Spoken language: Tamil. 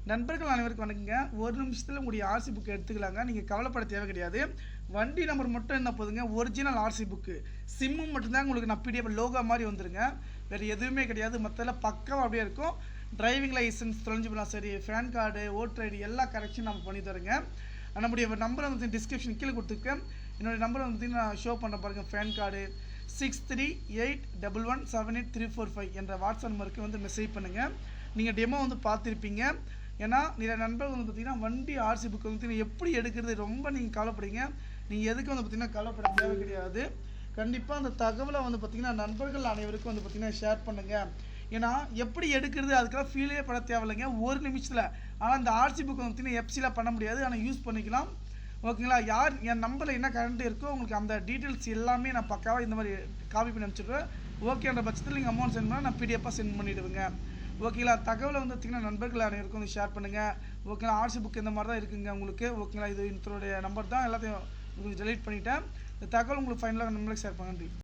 நண்பர்கள் அனைவருக்கும் வணக்கங்க. ஒரு நிமிஷத்தில் உங்களுடைய ஆர்சி புக் எடுத்துக்கலாங்க. நீங்கள் கவலைப்பட தேவை கிடையாது. வண்டி நம்பர் மட்டும் என்ன போதுங்க, ஒரிஜினல் ஆர்சி புக்கு சிம்மு மட்டும்தான் உங்களுக்கு நான் பிடிஎஃப் லோகோ மாதிரி வந்துருங்க. வேறு எதுவுமே கிடையாது. மற்றெல்லாம் பக்காவாக அப்படியே இருக்கும். டிரைவிங் லைசன்ஸ் தொலைஞ்சு போகலாம், சரி பேன் கார்டு, ஓட்டர் ஐடி எல்லா கரெக்ஷன் நம்ம பண்ணி தரோங்க. நம்முடைய நம்பரை வந்து டிஸ்கிரிப்ஷன் கீழே கொடுத்துருக்கேன். என்னுடைய நம்பரை வந்து நான் ஷோ பண்ண பாருங்கள். பேன் கார்டு 6381178345 என்ற வாட்ஸ்அப் நம்பருக்கு வந்து மெசேஜ் பண்ணுங்கள். நீங்கள் டெமோ வந்து பார்த்துருப்பீங்க. ஏன்னா நிறைய நண்பர்கள் வந்து பார்த்திங்கன்னா வண்டி ஆர்சி புக் வந்து எப்படி எடுக்கிறது ரொம்ப நீங்கள் கவலைப்படுறீங்க. நீங்கள் எதுக்கு வந்து பார்த்திங்கன்னா கவலைப்பட தேவை கிடையாது. கண்டிப்பாக அந்த தகவலை வந்து பார்த்திங்கன்னா நண்பர்கள் அனைவருக்கும் வந்து பார்த்திங்கன்னா ஷேர் பண்ணுங்கள். ஏன்னா எப்படி எடுக்கிறது அதுக்கெல்லாம் ஃபீலே பட தேவையில்லைங்க, ஒரு நிமிஷத்தில். ஆனால் இந்த ஆர்சி புக் வந்து பார்த்திங்கன்னா எஃப்சியில் பண்ண முடியாது, ஆனால் யூஸ் பண்ணிக்கலாம். ஓகேங்களா? யார் என் நம்பரில் என்ன கரண்ட் இருக்கோ உங்களுக்கு அந்த டீட்டெயில்ஸ் எல்லாமே நான் பக்காவாக இந்த மாதிரி காப்பி பண்ணி அனுப்பிச்சிடுவேன். ஓகேன்ற பட்சத்தில் நீங்கள் அமௌண்ட் சென்ட் பண்ணால் நான் பிடிஎஃபாக சென்ட் பண்ணிவிடுவேங்க. ஓகேங்களா? தகவலை வந்து பார்த்திங்கன்னா நண்பர்கள் அனைவருக்கும் வந்து ஷேர் பண்ணுங்கள். ஓகேங்களா? ஆர்சி புக் இந்த மாதிரி தான் இருக்குங்க உங்களுக்கு. ஓகேங்களா? இது இதனுடைய நம்பர் தான், எல்லாத்தையும் உங்களுக்கு டெலீட் பண்ணிவிட்டேன். இந்த தகவல் உங்களுக்கு ஃபைனலாக நண்பர்களுக்கு ஷேர் பண்ண. நன்றி.